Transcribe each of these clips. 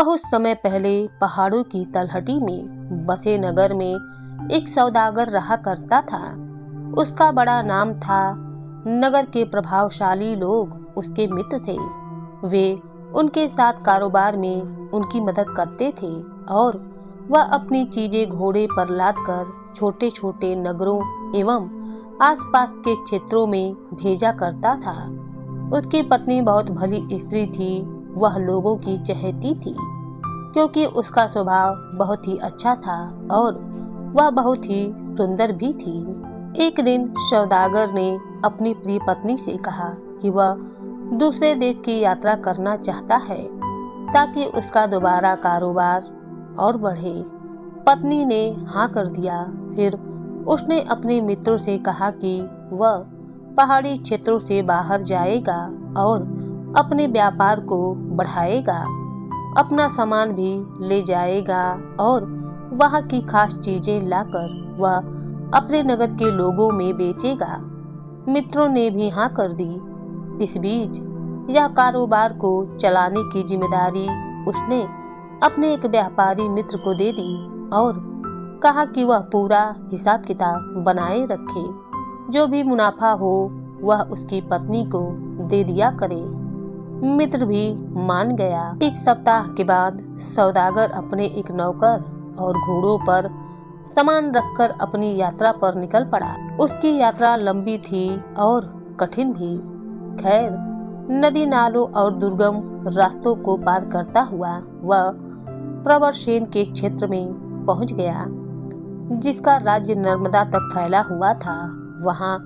बहुत समय पहले पहाड़ों की तलहटी में बसे नगर में एक सौदागर रहा करता था। उसका बड़ा नाम था। नगर के प्रभावशाली लोग उसके मित्र थे। वे उनके साथ कारोबार में उनकी मदद करते थे और वह अपनी चीजें घोड़े पर लादकर छोटे छोटे नगरों एवं आसपास के क्षेत्रों में भेजा करता था। उसकी पत्नी बहुत भली स्त्री थी। वह लोगों की चहेती थी क्योंकि उसका स्वभाव बहुत ही अच्छा था और वह बहुत ही सुंदर भी थी। एक दिन सौदागर ने अपनी प्रिय पत्नी से कहा कि वह दूसरे देश की यात्रा करना चाहता है ताकि उसका दोबारा कारोबार और बढ़े। पत्नी ने हाँ कर दिया। फिर उसने अपने मित्रों से कहा कि वह पहाड़ी क्षेत्रों से बाहर जाएगा और अपने व्यापार को बढ़ाएगा, अपना सामान भी ले जाएगा और वहाँ की खास चीजें लाकर वह अपने नगर के लोगों में बेचेगा। मित्रों ने भी हाँ कर दी। इस बीच यह कारोबार को चलाने की जिम्मेदारी उसने अपने एक व्यापारी मित्र को दे दी और कहा कि वह पूरा हिसाब किताब बनाए रखे। जो भी मुनाफा हो वह उसकी पत्नी को दे दिया करे। मित्र भी मान गया। एक सप्ताह के बाद सौदागर अपने एक नौकर और घोड़ों पर सामान रखकर अपनी यात्रा पर निकल पड़ा। उसकी यात्रा लंबी थी और कठिन भी। खैर, नदी नालों और दुर्गम रास्तों को पार करता हुआ वह प्रवरसेन के क्षेत्र में पहुंच गया, जिसका राज्य नर्मदा तक फैला हुआ था। वहां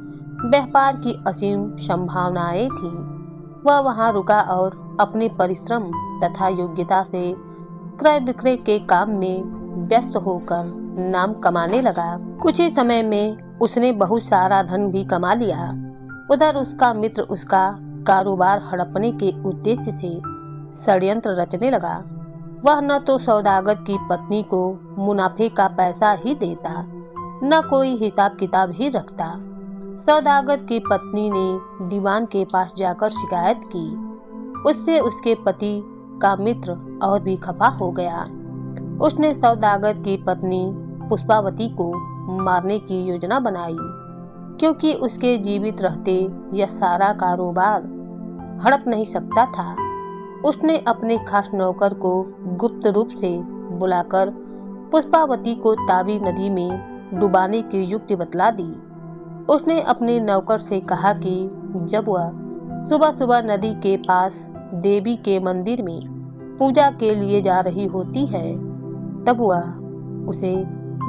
व्यापार की असीम संभावनाएं थीं। वह वहां रुका और अपने परिश्रम तथा योग्यता से क्रय विक्रय के काम में व्यस्त होकर नाम कमाने लगा। कुछ ही समय में उसने बहुत सारा धन भी कमा लिया। उधर उसका मित्र उसका कारोबार हड़पने के उद्देश्य से षड्यंत्र रचने लगा। वह न तो सौदागर की पत्नी को मुनाफे का पैसा ही देता, न कोई हिसाब किताब ही रखता। सौदागर की पत्नी ने दीवान के पास जाकर शिकायत की। उससे उसके पति का मित्र और भी खफा हो गया। उसने सौदागर की पत्नी पुष्पावती को मारने की योजना बनाई, क्योंकि उसके जीवित रहते यह सारा कारोबार हड़प नहीं सकता था। उसने अपने खास नौकर को गुप्त रूप से बुलाकर पुष्पावती को तावी नदी में डुबाने की युक्ति बतला दी। उसने अपने नौकर से कहा कि जब वह सुबह सुबह नदी के पास देवी के मंदिर में पूजा के लिए जा रही होती है, तब वह उसे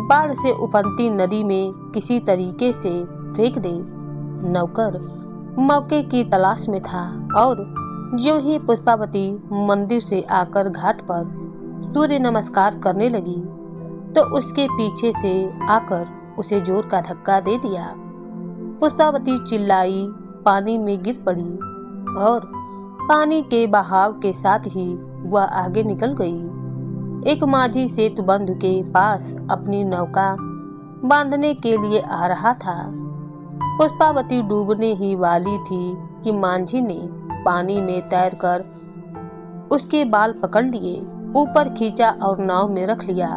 बाढ़ से उफनती नदी में किसी तरीके से फेंक दे। नौकर मौके की तलाश में था और जो ही पुष्पावती मंदिर से आकर घाट पर सूर्य नमस्कार करने लगी तो उसके पीछे से आकर उसे जोर का धक्का दे दिया। पुष्पावती चिल्लाई, पानी में गिर पड़ी और पानी के बहाव के साथ ही वह आगे निकल गई। एक माझी सेतुबंध के पास अपनी नौका बांधने के लिए आ रहा था। पुष्पावती डूबने ही वाली थी कि माझी ने पानी में तैरकर उसके बाल पकड़ लिए, ऊपर खींचा और नाव में रख लिया।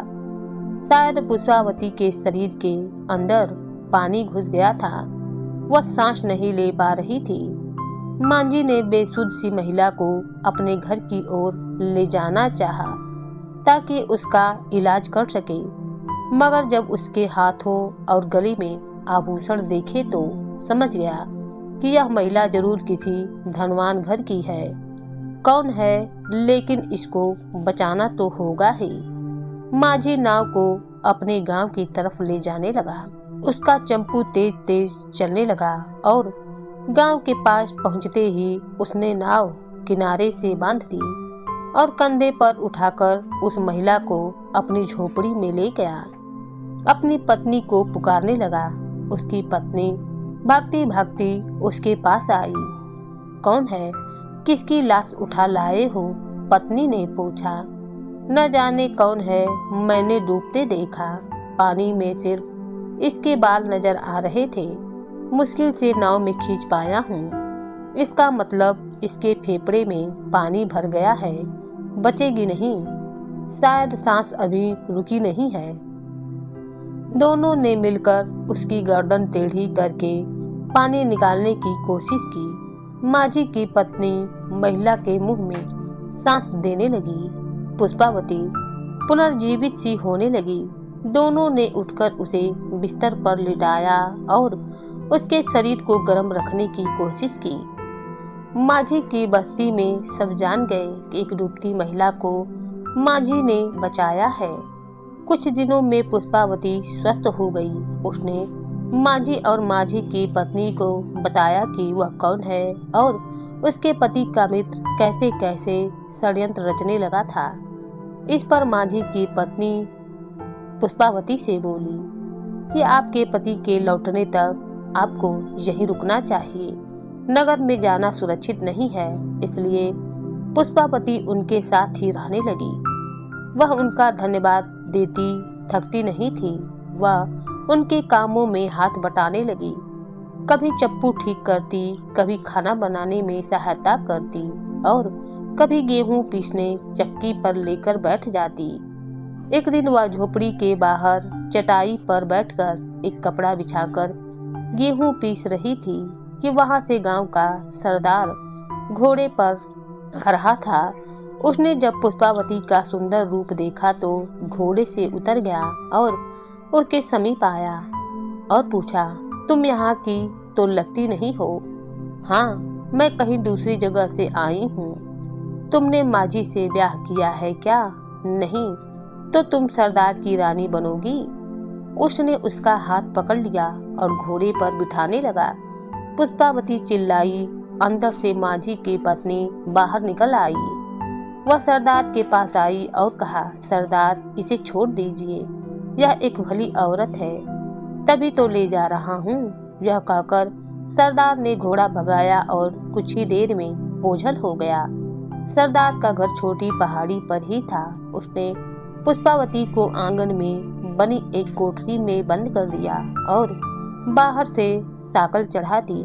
शायद पुष्पावती के शरीर के अंदर पानी घुस गया था। वह सांस नहीं ले पा रही थी। मांझी ने बेसुध सी महिला को अपने घर की ओर ले जाना चाहा ताकि उसका इलाज कर सके, मगर जब उसके हाथों और गले में आभूषण देखे तो समझ गया कि यह महिला जरूर किसी धनवान घर की है। कौन है, लेकिन इसको बचाना तो होगा ही। माझी नाव को अपने गांव की तरफ ले जाने लगा। उसका चंपू तेज तेज चलने लगा और गांव के पास पहुंचते ही उसने नाव किनारे से बांध दी और कंधे पर उठाकर उस महिला को अपनी झोपड़ी में ले गया। अपनी पत्नी को पुकारने लगा। उसकी पत्नी भागती भागती उसके पास आई। कौन है, किसकी लाश उठा लाए हो? पत्नी ने पूछा। न जाने कौन है, मैंने डूबते देखा। पानी में सिर्फ इसके बाल नजर आ रहे थे। मुश्किल से नाव में खींच पाया हूँ। इसका मतलब इसके फेफड़े में पानी भर गया है, बचेगी नहीं। शायद सांस अभी रुकी नहीं है। दोनों ने मिलकर उसकी गर्दन टेढ़ी करके पानी निकालने की कोशिश की। माझी की पत्नी महिला के मुंह में सांस देने लगी। पुष्पावती पुनर्जीवित सी होने लगी। दोनों ने उठकर उसे बिस्तर पर लिटाया और उसके शरीर को गर्म रखने की कोशिश की। माझी की बस्ती में सब जान गए कि एक डूबती महिला को माझी ने बचाया है। कुछ दिनों में पुष्पावती स्वस्थ हो गई। उसने माझी और माझी की पत्नी को बताया कि वह कौन है और उसके पति का मित्र कैसे कैसे षड्यंत्र रचने लगा था। इस पर माझी की पत्नी पुष्पावती से बोली कि आपके पति के लौटने तक आपको यहीं रुकना चाहिए। नगर में जाना सुरक्षित नहीं है। इसलिए पुष्पावती उनके साथ ही रहने लगी। वह उनका धन्यवाद देती थकती नहीं थी। वह उनके कामों में हाथ बटाने लगी। कभी चप्पू ठीक करती, कभी खाना बनाने में सहायता करती और कभी गेहूं पीसने चक्की पर लेकर बैठ जाती। एक दिन वह झोपड़ी के बाहर चटाई पर बैठकर एक कपड़ा बिछाकर गेहूं पीस रही थी कि वहां से गांव का सरदार घोड़े पर आ रहा था। उसने जब पुष्पावती का सुंदर रूप देखा तो घोड़े से उतर गया और उसके समीप आया और पूछा, तुम यहाँ की तो लगती नहीं हो। हाँ, मैं कहीं दूसरी जगह से आई हूँ। तुमने माझी से ब्याह किया है क्या? नहीं, तो तुम सरदार की रानी बनोगी। उसने उसका हाथ पकड़ लिया और घोड़े पर बिठाने लगा। पुष्पावती चिल्लाई। अंदर से माझी की पत्नी बाहर निकल आई। वह सरदार के पास आई और कहा, सरदार, इसे छोड़ दीजिए, यह एक भली औरत है, तभी तो ले जा रहा हूँ। यह कहकर सरदार ने घोड़ा भगाया और कुछ ही देर में ओझल हो गया। सरदार का घर छोटी पहाड़ी पर ही था। उसने पुष्पावती को आंगन में बनी एक कोठरी में बंद कर दिया और बाहर से साकल चढ़ा दी।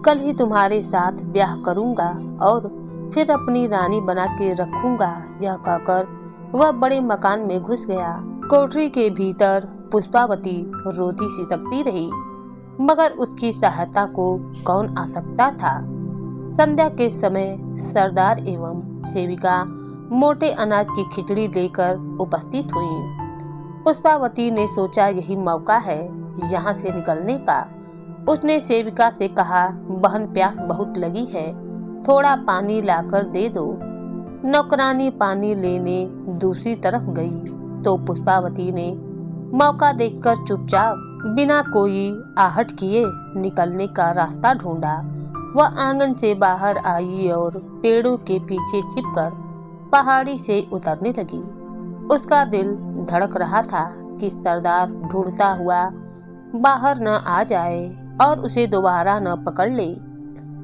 कल ही तुम्हारे साथ ब्याह करूंगा और फिर अपनी रानी बना के रखूंगा। यह कहकर वह बड़े मकान में घुस गया। कोठरी के भीतर पुष्पावती रोती सिसकती रही, मगर उसकी सहायता को कौन आ सकता था। संध्या के समय सरदार एवं सेविका मोटे अनाज की खिचड़ी लेकर उपस्थित हुई। पुष्पावती ने सोचा यही मौका है यहाँ से निकलने का। उसने सेविका से कहा, बहन, प्यास बहुत लगी है, थोड़ा पानी लाकर दे दो। नौकरानी पानी लेने दूसरी तरफ गई तो पुष्पावती ने मौका देखकर चुपचाप बिना कोई आहट किए निकलने का रास्ता ढूंढा। वह आंगन से बाहर आई और पेड़ों के पीछे छिपकर पहाड़ी से उतरने लगी। उसका दिल धड़क रहा था कि सरदार ढूंढता हुआ बाहर न आ जाए और उसे दोबारा न पकड़ ले।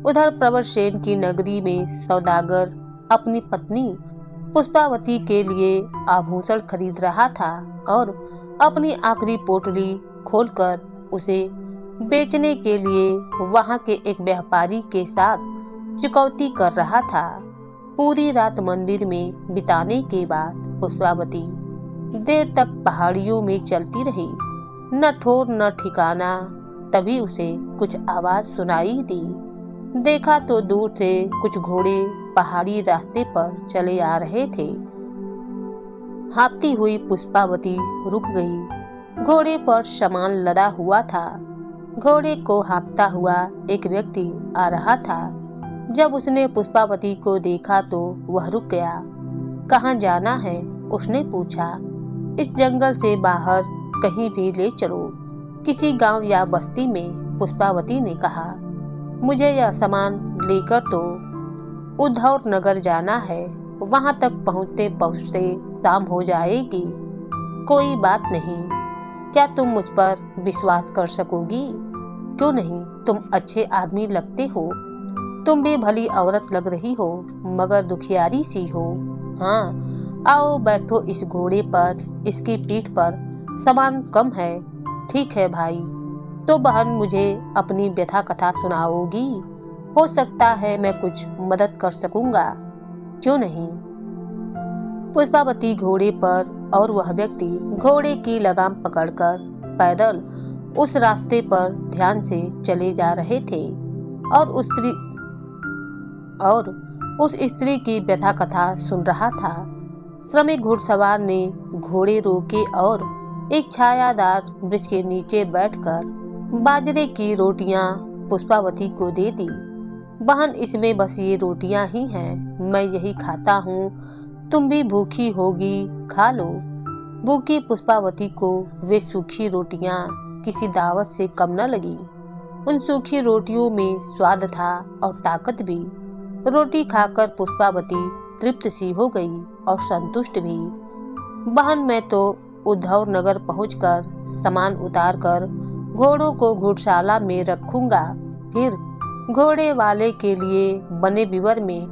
उधर प्रवरसेन की नगरी में सौदागर अपनी पत्नी पुष्पावती के लिए आभूषण खरीद रहा था और अपनी आखिरी पोटली खोलकर उसे बेचने के लिए वहां के एक व्यापारी के साथ चुकौती कर रहा था। पूरी रात मंदिर में बिताने के बाद पुष्पावती देर तक पहाड़ियों में चलती रही, न ठोर न ठिकाना। तभी उसे कुछ आवाज सुनाई दी। देखा तो दूर से कुछ घोड़े पहाड़ी रास्ते पर चले आ रहे थे। हाँफती हुई पुष्पावती रुक गई। घोड़े पर सामान लदा हुआ था। घोड़े को हाँकता हुआ एक व्यक्ति आ रहा था। जब उसने पुष्पावती को देखा तो वह रुक गया। कहाँ जाना है? उसने पूछा। इस जंगल से बाहर कहीं भी ले चलो, किसी गांव या बस्ती में, पुष्पावती ने कहा। मुझे यह सामान लेकर तो उद्धौर नगर जाना है, वहां तक पहुंचते पहुंचते शाम हो जाएगी। कोई बात नहीं, क्या तुम मुझ पर विश्वास कर सकोगी? क्यों नहीं, तुम अच्छे आदमी लगते हो। तुम भी भली औरत लग रही हो, मगर दुखियारी सी हो। हाँ, आओ बैठो इस घोड़े पर, इसकी पीठ पर सामान कम है। ठीक है भाई, तो बहन मुझे अपनी व्यथा कथा सुनाओगी? हो सकता है मैं कुछ मदद कर सकूंगा। क्यों नहीं? पुष्पावती घोड़े पर और वह व्यक्ति घोड़े की लगाम पकड़कर पैदल उस रास्ते पर ध्यान से चले जा रहे थे और उस स्त्री की व्यथा कथा सुन रहा था। श्रमिक घुड़सवार ने घोड़े रोके और एक छायादार वृक्ष के नीचे बैठकर बाजरे की रोटियां पुष्पावती को दे दी। बहन, इसमें बस ये रोटियां ही हैं, मैं यही खाता हूँ, तुम भी भूखी होगी, खा लो। भूखी पुष्पावती को वे सूखी रोटियां किसी दावत से कम न लगी। उन सूखी रोटियों में स्वाद था और ताकत भी। रोटी खाकर पुष्पावती तृप्त सी हो गई और संतुष्ट भी। बहन, मैं तो उद्धव नगर पहुंचकर सामान उतारकर घोड़ों को घुड़शाला में रखूंगा, फिर घोड़े वाले के लिए बने बिवर में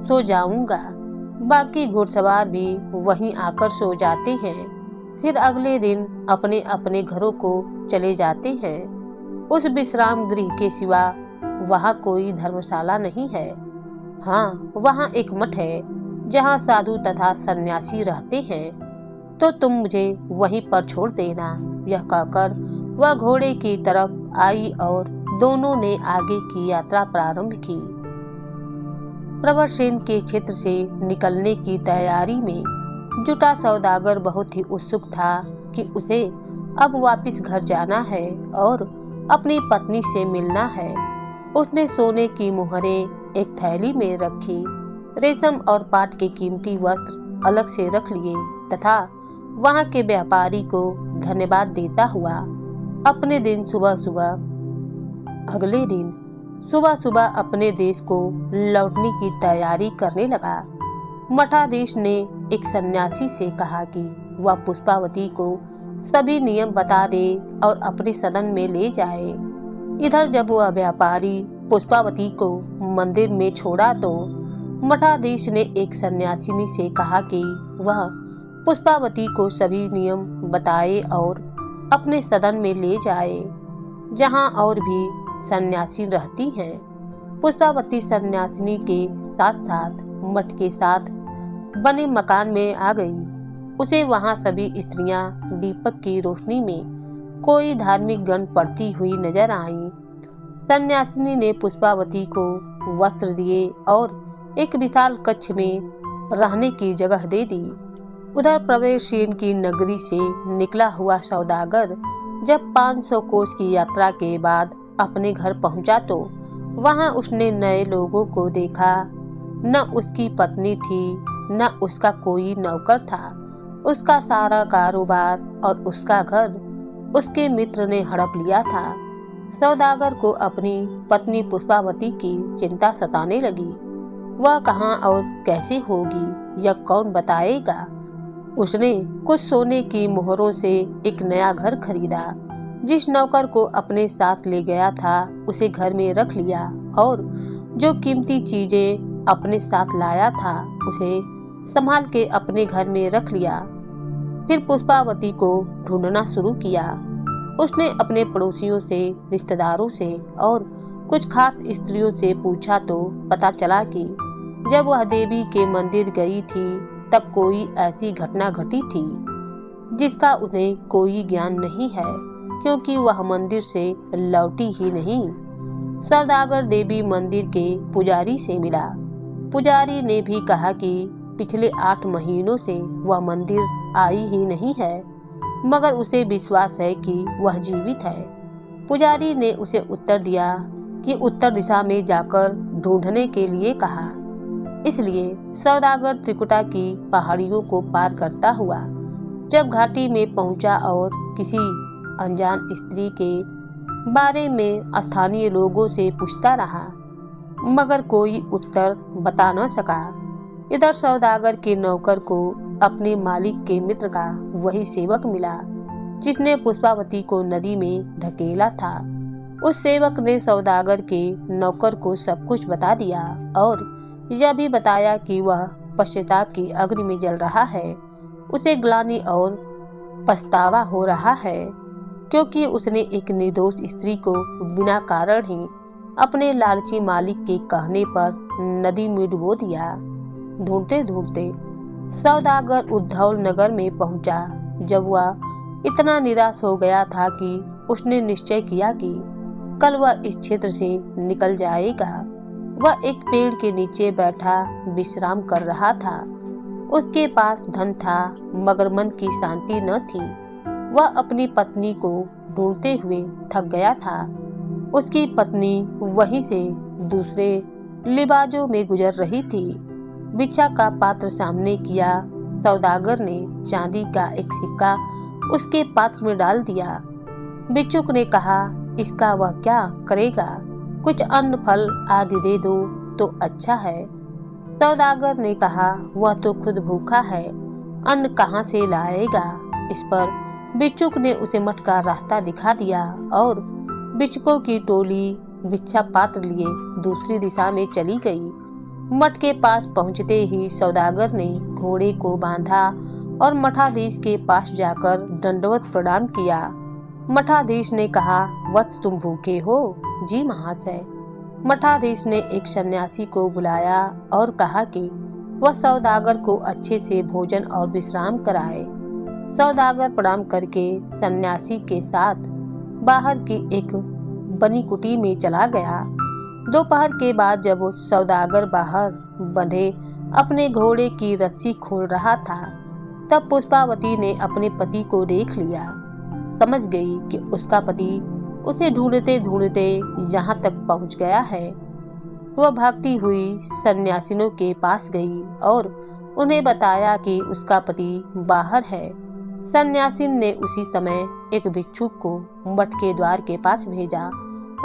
सो जाऊंगा। बाकी घुड़सवार भी वहीं आकर सो जाते हैं, फिर अगले दिन अपने अपने घरों को चले जाते हैं। उस विश्राम गृह के सिवा वहाँ कोई धर्मशाला नहीं है। हाँ, वहाँ एक मठ है जहाँ साधु तथा सन्यासी रहते हैं, तो तुम मुझे वहीं पर छोड़ देना। यह कहकर वह घोड़े की तरफ आई और दोनों ने आगे की यात्रा प्रारंभ की। प्रवरसेन के क्षेत्र से निकलने की तैयारी में जुटा सौदागर बहुत ही उत्सुक था कि उसे अब वापस घर जाना है और अपनी पत्नी से मिलना है। उसने सोने की मुहरें एक थैली में रखी, रेशम और पाट के कीमती वस्त्र अलग से रख लिए तथा वहां के व्यापारी को धन्यवाद देता हुआ अगले दिन सुबह सुबह अपने देश को लौटने की तैयारी करने लगा। मठाधीश ने एक सन्यासी से कहा कि वह पुष्पावती को सभी नियम बता दे और अपने सदन में ले जाए। इधर जब वह व्यापारी पुष्पावती को मंदिर में छोड़ा तो मठाधीश ने एक सन्यासिनी से कहा कि वह पुष्पावती को सभी नियम बताए और अपने सदन में ले जाए, जहां और भी सन्यासी रहती हैं। पुष्पावती सन्यासिनी के साथ साथ मठ के साथ बने मकान में आ गई। उसे वहां सभी स्त्रियां दीपक की रोशनी में कोई धार्मिक गण पढ़ती हुई नजर आईं। सन्यासिनी ने पुष्पावती को वस्त्र दिए और एक विशाल कक्ष में रहने की जगह दे दी। उधर प्रवेशसेन की नगरी से निकला हुआ सौदागर जब 500 कोस की यात्रा के बाद अपने घर पहुंचा तो वहां उसने नए लोगों को देखा। न उसकी पत्नी थी, न उसका कोई नौकर था। उसका सारा कारोबार और उसका घर उसके मित्र ने हड़प लिया था। सौदागर को अपनी पत्नी पुष्पावती की चिंता सताने लगी। वह कहाँ और कैसे होगी, यह कौन बताएगा। उसने कुछ सोने की मोहरों से एक नया घर खरीदा। जिस नौकर को अपने साथ ले गया था उसे घर में रख लिया और जो कीमती चीजें अपने साथ लाया था उसे संभाल के अपने घर में रख लिया। फिर पुष्पावती को ढूंढना शुरू किया। उसने अपने पड़ोसियों से, रिश्तेदारों से और कुछ खास स्त्रियों से पूछा तो पता चला कि जब वह देवी के मंदिर गई थी तब कोई ऐसी घटना घटी थी जिसका उन्हें कोई ज्ञान नहीं है, क्योंकि वह मंदिर से लौटी ही नहीं। सौदागर देवी मंदिर के पुजारी से मिला। पुजारी ने भी कहा कि पिछले 8 महीनों से वह मंदिर आई ही नहीं है, मगर उसे विश्वास है कि वह जीवित है। पुजारी ने उसे उत्तर दिया कि उत्तर दिशा में जाकर ढूंढने के लिए कहा। इसलिए सौदागर त्रिकुटा की पहाड़ियों को पार करता हुआ जब घाटी में पहुंचा और किसी अनजान स्त्री के बारे में स्थानीय लोगों से पूछता रहा, मगर कोई उत्तर बता न सका। इधर सौदागर के नौकर को अपने मालिक के मित्र का वही सेवक मिला जिसने पुष्पावती को नदी में ढकेला था। उस सेवक ने सौदागर के नौकर को सब कुछ बता दिया और यह भी बताया कि वह पश्चाताप की अग्नि में जल रहा है। उसे ग्लानि और पछतावा हो रहा है क्योंकि उसने एक निर्दोष स्त्री को बिना कारण ही अपने लालची मालिक के कहने पर नदी में डुबो दिया। ढूंढते ढूंढते सौदागर उद्धव नगर में पहुंचा। जब वह इतना निराश हो गया था कि उसने निश्चय किया कि कल वह इस क्षेत्र से निकल जाएगा। वह एक पेड़ के नीचे बैठा विश्राम कर रहा था। उसके पास धन था मगर मन की शांति न थी। वह अपनी पत्नी को ढूंढते हुए थक गया था। उसकी पत्नी वहीं से दूसरे लिबाजों में गुजर रही थी। भिक्षा का पात्र सामने किया। सौदागर ने चांदी का एक सिक्का उसके पात्र में डाल दिया। भिक्षुक ने कहा, इसका वह क्या करेगा? कुछ अन्न फल आदि दे दो तो अच्छा है। सौदागर ने कहा, वह तो खुद भूखा है, अन्न कहाँ से लाएगा? इस पर भिक्षुक ने उसे मठ का रास्ता दिखा दिया और भिक्षुकों की टोली भिक्षा पात्र लिए दूसरी दिशा में चली गई। मठ के पास पहुंचते ही सौदागर ने घोड़े को बांधा और मठाधीश के पास जाकर दंडवत प्रणाम किया। मठाधीश ने कहा, वत्स तुम भूखे हो? जी महाशय। मठाधीश ने एक सन्यासी को बुलाया और कहा कि वह सौदागर को अच्छे से भोजन और विश्राम कराए। सौदागर प्रणाम करके सन्यासी के साथ बाहर की एक बनी कुटी में चला गया। दोपहर के बाद जब सौदागर बाहर बंधे अपने घोड़े की रस्सी खोल रहा था, तब पुष्पावती ने अपने पति को देख लिया। समझ गई कि उसका पति उसे ढूंढते ढूंढते यहाँ तक पहुँच गया है। वह भागती हुई सन्यासिनों के पास गई और उन्हें बताया कि उसका पति बाहर है। सन्यासिन ने उसी समय एक भिक्षुक को मठ के द्वार के पास भेजा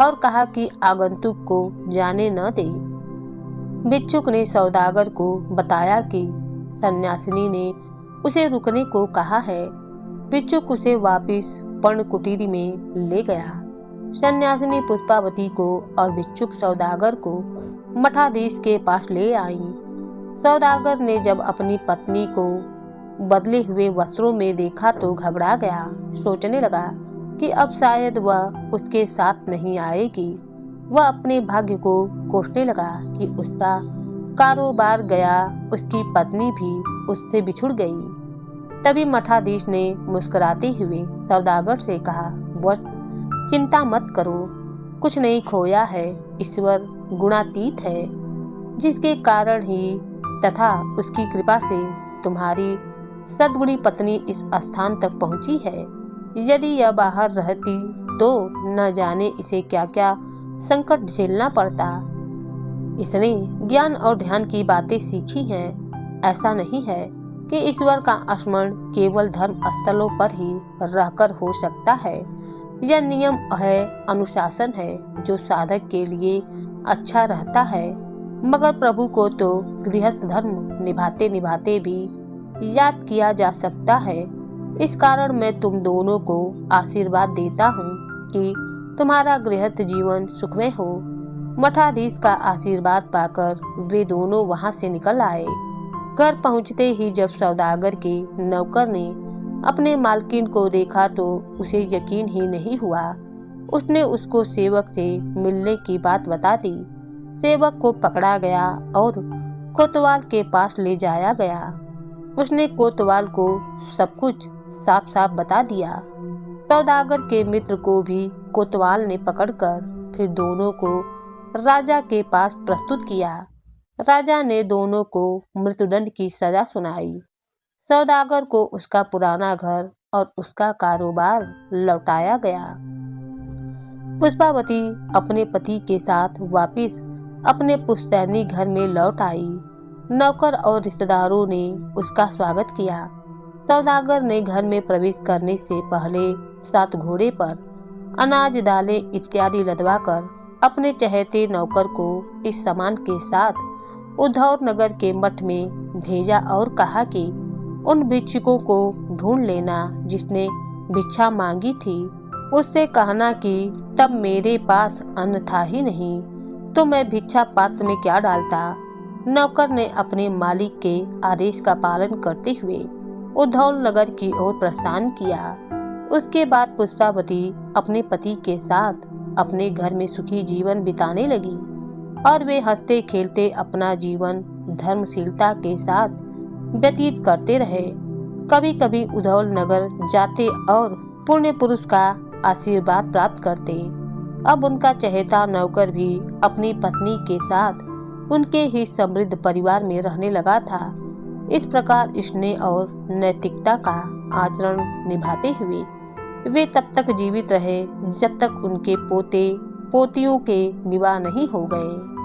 और कहा कि आगंतुक को जाने न दे। भिक्षुक ने सौदागर को बताया कि सन्यासिनी ने उसे रुकने को कहा है। भिक्षुक उसे वापिस पर्ण कुटीर में ले गया। सन्यासिनी पुष्पावती को और भिक्षुक सौदागर को मठाधीश के पास ले आई। सौदागर ने जब अपनी पत्नी को बदले हुए वस्त्रों में देखा तो घबरा गया। सोचने लगा कि अब शायद वह उसके साथ नहीं आएगी। वह अपने भाग्य को कोसने लगा कि उसका कारोबार गया, उसकी पत्नी भी उससे बिछुड़ गई। तभी मठाधीश ने मुस्कुराते हुए सौदागर से कहा, वत्स चिंता मत करो, कुछ नहीं खोया है। ईश्वर गुणातीत है, जिसके कारण ही तथा उसकी कृपा से तुम्हारी सद्गुणी पत्नी इस स्थान तक पहुंची है। यदि यह बाहर रहती तो न जाने इसे क्या क्या संकट झेलना पड़ता। इसने ज्ञान और ध्यान की बातें सीखी हैं। ऐसा नहीं है कि ईश्वर का स्मरण केवल धर्म स्थलों पर ही रहकर हो सकता है। यह नियम है, अनुशासन है, जो साधक के लिए अच्छा रहता है। मगर प्रभु को तो गृहस्थ धर्म निभाते निभाते भी याद किया जा सकता है। इस कारण मैं तुम दोनों को आशीर्वाद देता हूँ कि तुम्हारा गृहस्थ जीवन सुखमय हो। मठाधीश का आशीर्वाद पाकर वे दोनों वहां से निकल आए। घर पहुंचते ही जब सौदागर के नौकर ने अपने मालकिन को देखा तो उसे यकीन ही नहीं हुआ। उसने उसको सेवक से मिलने की बात बता दी। सेवक को पकड़ा गया और कोतवाल के पास ले जाया गया। उसने कोतवाल को सब कुछ साफ साफ बता दिया। सौदागर के मित्र को भी कोतवाल ने पकड़कर फिर दोनों को राजा के पास प्रस्तुत किया। राजा ने दोनों को मृत्युदंड की सजा सुनाई। सौदागर को उसका पुराना घर और उसका कारोबार लौटाया गया। पुष्पावती अपने पति के साथ वापिस अपने पुश्तैनी घर में लौट आई। नौकर और रिश्तेदारों ने उसका स्वागत किया। सौदागर ने घर में प्रवेश करने से पहले 7 घोड़े पर अनाज, दालें इत्यादि लदवाकर अपने चहेते नौकर को इस सामान के साथ उद्धव नगर के मठ में भेजा और कहा कि उन भिक्षुकों को ढूंढ लेना जिसने भिक्षा मांगी थी। उससे कहना कि तब मेरे पास अन्न था ही नहीं तो मैं भिक्षा पात्र में क्या डालता। नौकर ने अपने मालिक के आदेश का पालन करते हुए उद्धव नगर की ओर प्रस्थान किया। उसके बाद पुष्पावती अपने पति के साथ अपने घर में सुखी जीवन बिताने लगी और वे हंसते खेलते अपना जीवन धर्मशीलता के साथ व्यतीत करते रहे। कभी कभी उधौल नगर जाते और पुण्य पुरुष का आशीर्वाद प्राप्त करते। अब उनका चहेता नौकर भी अपनी पत्नी के साथ उनके ही समृद्ध परिवार में रहने लगा था। इस प्रकार स्नेह और नैतिकता का आचरण निभाते हुए वे तब तक जीवित रहे जब तक उनके पोते पोतियों के विवाह नहीं हो गए।